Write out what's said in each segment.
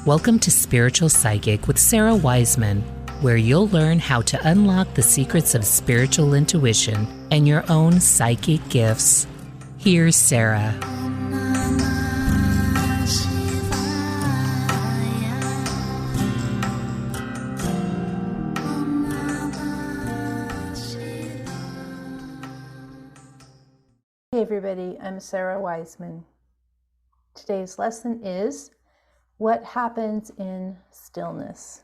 Welcome to Spiritual Psychic with Sarah Wiseman, where you'll learn how to unlock the secrets of spiritual intuition and your own psychic gifts. Here's Sarah. Hey everybody, I'm Sarah Wiseman. Today's lesson is what happens in stillness.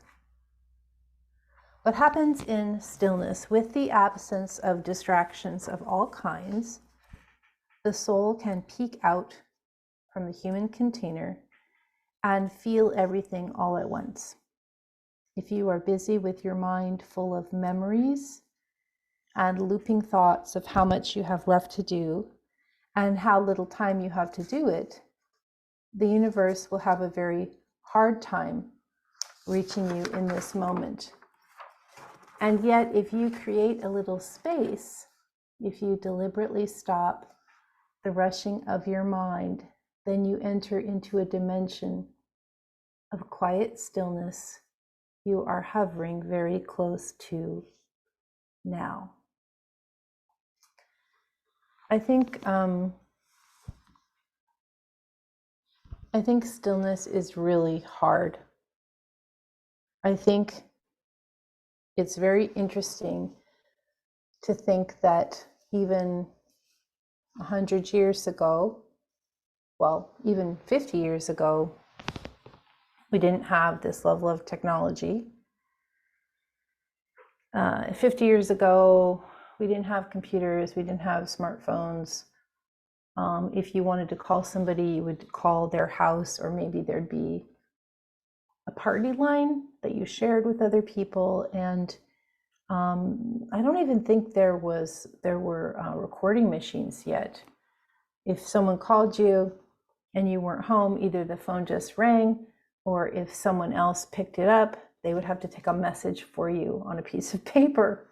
What happens in stillness with the absence of distractions of all kinds, the soul can peek out from the human container and feel everything all at once. If you are busy with your mind full of memories and looping thoughts of how much you have left to do and how little time you have to do it, the universe will have a very hard time reaching you in this moment. And yet, if you create a little space, if you deliberately stop the rushing of your mind, then you enter into a dimension of quiet stillness you are hovering very close to now. I think stillness is really hard. I think it's very interesting to think that even 100 years ago, well, even 50 years ago, we didn't have this level of technology. 50 years ago, we didn't have computers, we didn't have smartphones. If you wanted to call somebody, you would call their house, or maybe there'd be a party line that you shared with other people. And I don't even think there were recording machines yet. If someone called you and you weren't home, either the phone just rang, or if someone else picked it up, they would have to take a message for you on a piece of paper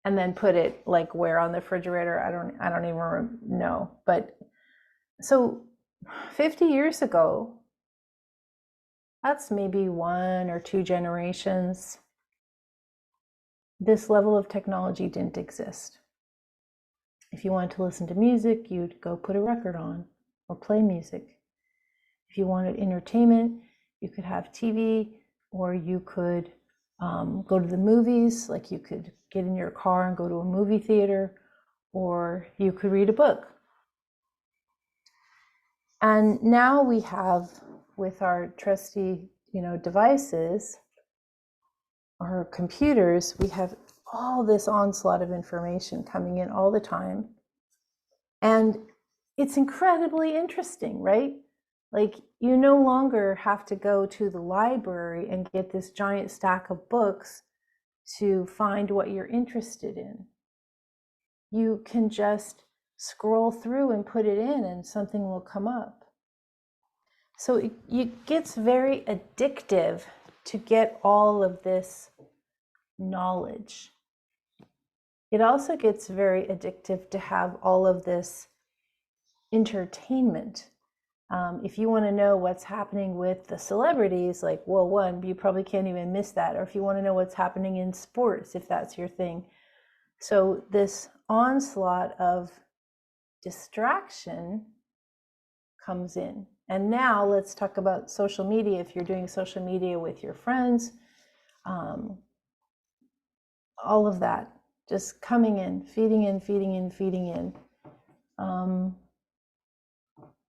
and then put it like where on the refrigerator, I don't even know. But so 50 years ago, that's maybe 1 or 2 generations. This level of technology didn't exist. If you wanted to listen to music, you'd go put a record on or play music. If you wanted entertainment, you could have TV, or you could go to the movies, like you could get in your car and go to a movie theater, or you could read a book. And now we have, with our trusty, devices, our computers, we have all this onslaught of information coming in all the time. And it's incredibly interesting, right? Like, you no longer have to go to the library and get this giant stack of books to find what you're interested in. You can just scroll through and put it in and something will come up. So it gets very addictive to get all of this knowledge. It also gets very addictive to have all of this entertainment. If you want to know what's happening with the celebrities, like, well, one, you probably can't even miss that. Or if you want to know what's happening in sports, if that's your thing. So this onslaught of distraction comes in. And now let's talk about social media. If you're doing social media with your friends, all of that just coming in, feeding in.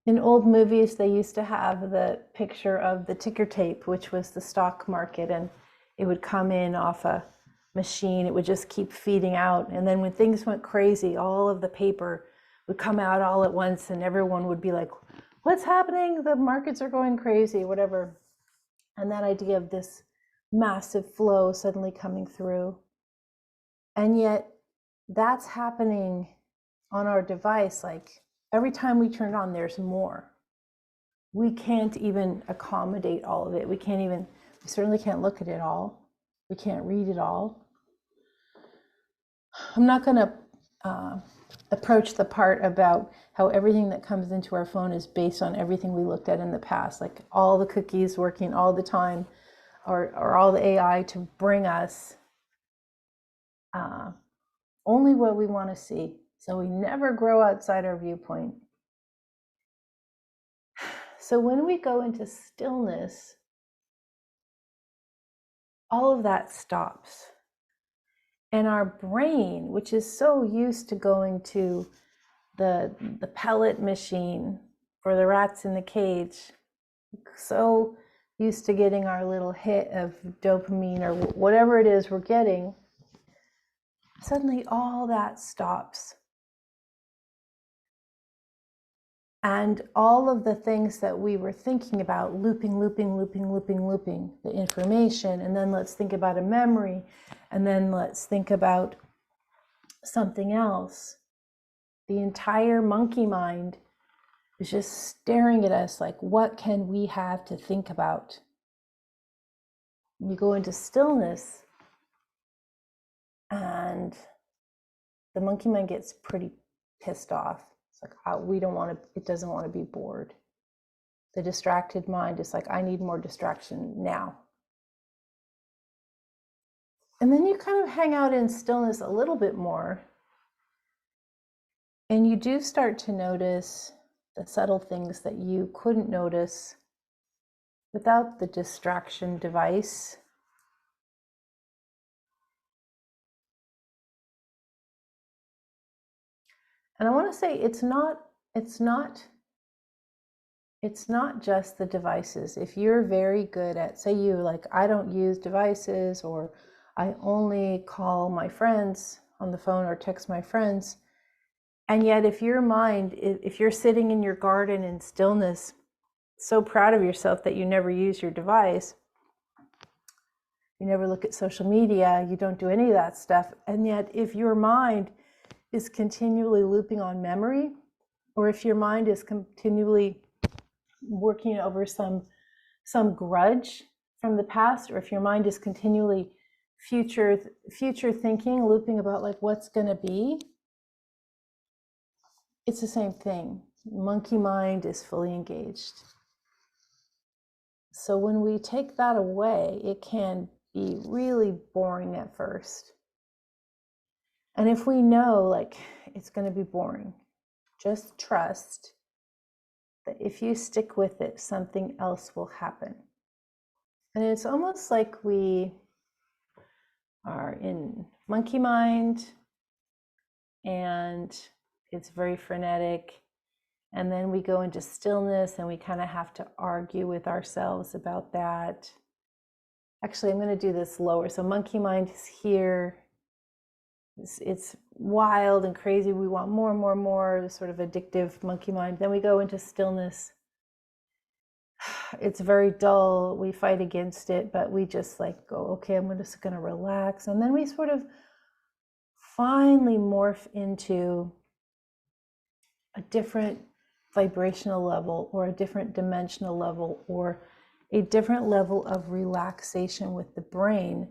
In old movies, they used to have the picture of the ticker tape, which was the stock market, and it would come in off a machine. It would just keep feeding out. And then when things went crazy, all of the paper would come out all at once, and everyone would be like, what's happening? The markets are going crazy, whatever. And that idea of this massive flow suddenly coming through. And yet that's happening on our device. Like, every time we turn it on, there's more. We can't even accommodate all of it. We certainly can't look at it all. We can't read it all. I'm not going to approach the part about how everything that comes into our phone is based on everything we looked at in the past, like all the cookies working all the time, or all the AI to bring us only what we want to see. So we never grow outside our viewpoint. So when we go into stillness, all of that stops. And our brain, which is so used to going to the pellet machine for the rats in the cage, so used to getting our little hit of dopamine or whatever it is we're getting, suddenly all that stops. And all of the things that we were thinking about, looping the information, and then let's think about a memory, and then let's think about something else. The entire monkey mind is just staring at us like, what can we have to think about? You go into stillness, and the monkey mind gets pretty pissed off. It's like, it doesn't want to be bored. The distracted mind is like, I need more distraction now. And then you kind of hang out in stillness a little bit more. And you do start to notice the subtle things that you couldn't notice without the distraction device. And I want to say it's not just the devices. If you're very good at, say you like, I don't use devices, or I only call my friends on the phone or text my friends. And yet if you're sitting in your garden in stillness, so proud of yourself that you never use your device, you never look at social media, you don't do any of that stuff. And yet if your mind is continually looping on memory, or if your mind is continually working over some grudge from the past, or if your mind is continually future thinking, looping about like what's going to be, it's the same thing. Monkey mind is fully engaged. So when we take that away, it can be really boring at first. And if we know like it's going to be boring, just trust that if you stick with it, something else will happen. And it's almost like we are in monkey mind and it's very frenetic. And then we go into stillness and we kind of have to argue with ourselves about that. Actually, I'm going to do this lower. So monkey mind is here. It's wild and crazy. We want more and more and more, the sort of addictive monkey mind. Then we go into stillness. It's very dull. We fight against it, but we just like go, okay, I'm just going to relax. And then we sort of finally morph into a different vibrational level, or a different dimensional level, or a different level of relaxation with the brain,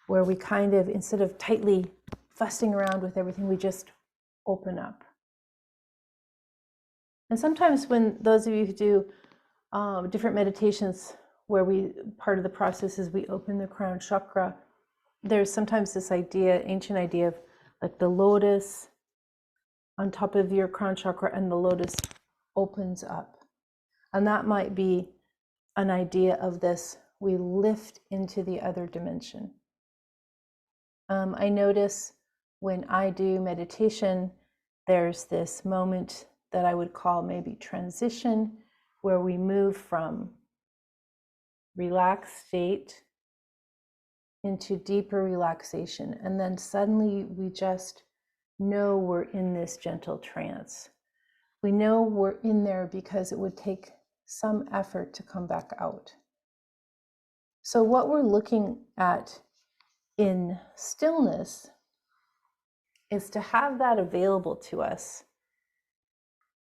where we kind of, instead of tightly fussing around with everything, we just open up. And sometimes when those of you who do different meditations where part of the process is we open the crown chakra, there's sometimes this ancient idea of like the lotus on top of your crown chakra, and the lotus opens up. And that might be an idea of this, we lift into the other dimension. I notice when I do meditation, there's this moment that I would call maybe transition, where we move from relaxed state into deeper relaxation. And then suddenly we just know we're in this gentle trance. We know we're in there because it would take some effort to come back out. So what we're looking at in stillness is to have that available to us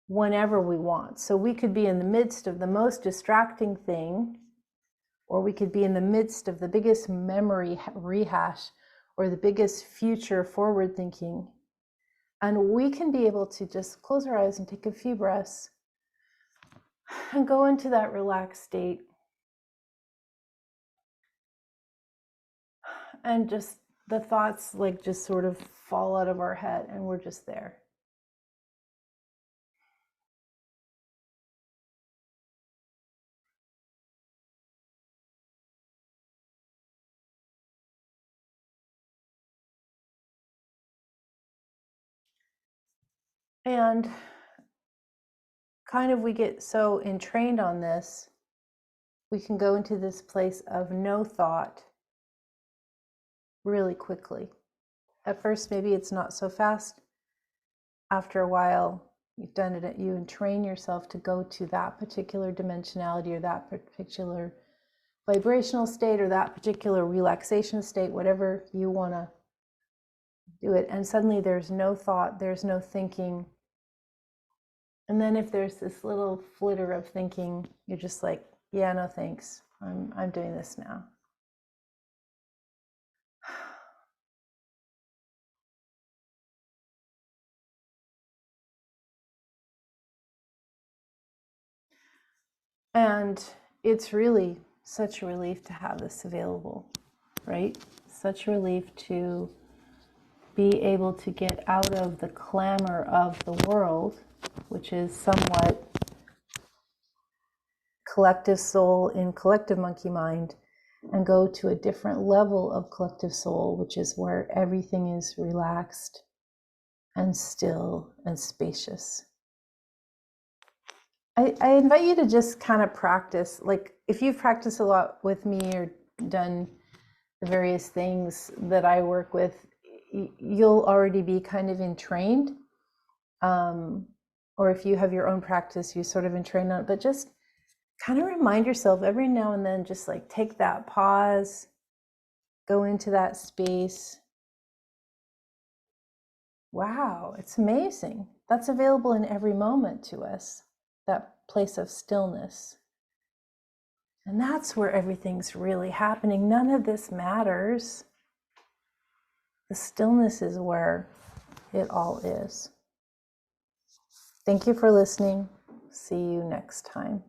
whenever we want. So we could be in the midst of the most distracting thing, or we could be in the midst of the biggest memory rehash, or the biggest future forward thinking. And we can be able to just close our eyes and take a few breaths and go into that relaxed state. And just the thoughts like just sort of fall out of our head and we're just there. And kind of we get so entrained on this, we can go into this place of no thought really quickly. At first, maybe it's not so fast. After a while, you've done it, you entrain yourself to go to that particular dimensionality or that particular vibrational state or that particular relaxation state, whatever you want to do it. And suddenly there's no thought, there's no thinking. And then if there's this little flitter of thinking, you're just like, yeah, no thanks. I'm doing this now. And it's really such a relief to have this available, right? Such a relief to be able to get out of the clamor of the world, which is somewhat collective soul in collective monkey mind, and go to a different level of collective soul, which is where everything is relaxed and still and spacious. I invite you to just kind of practice, like if you've practiced a lot with me or done the various things that I work with, you'll already be kind of entrained. Or if you have your own practice, you sort of entrain on it, but just kind of remind yourself every now and then, just like take that pause, go into that space. Wow, it's amazing. That's available in every moment to us, that place of stillness. And that's where everything's really happening. None of this matters. The stillness is where it all is. Thank you for listening. See you next time.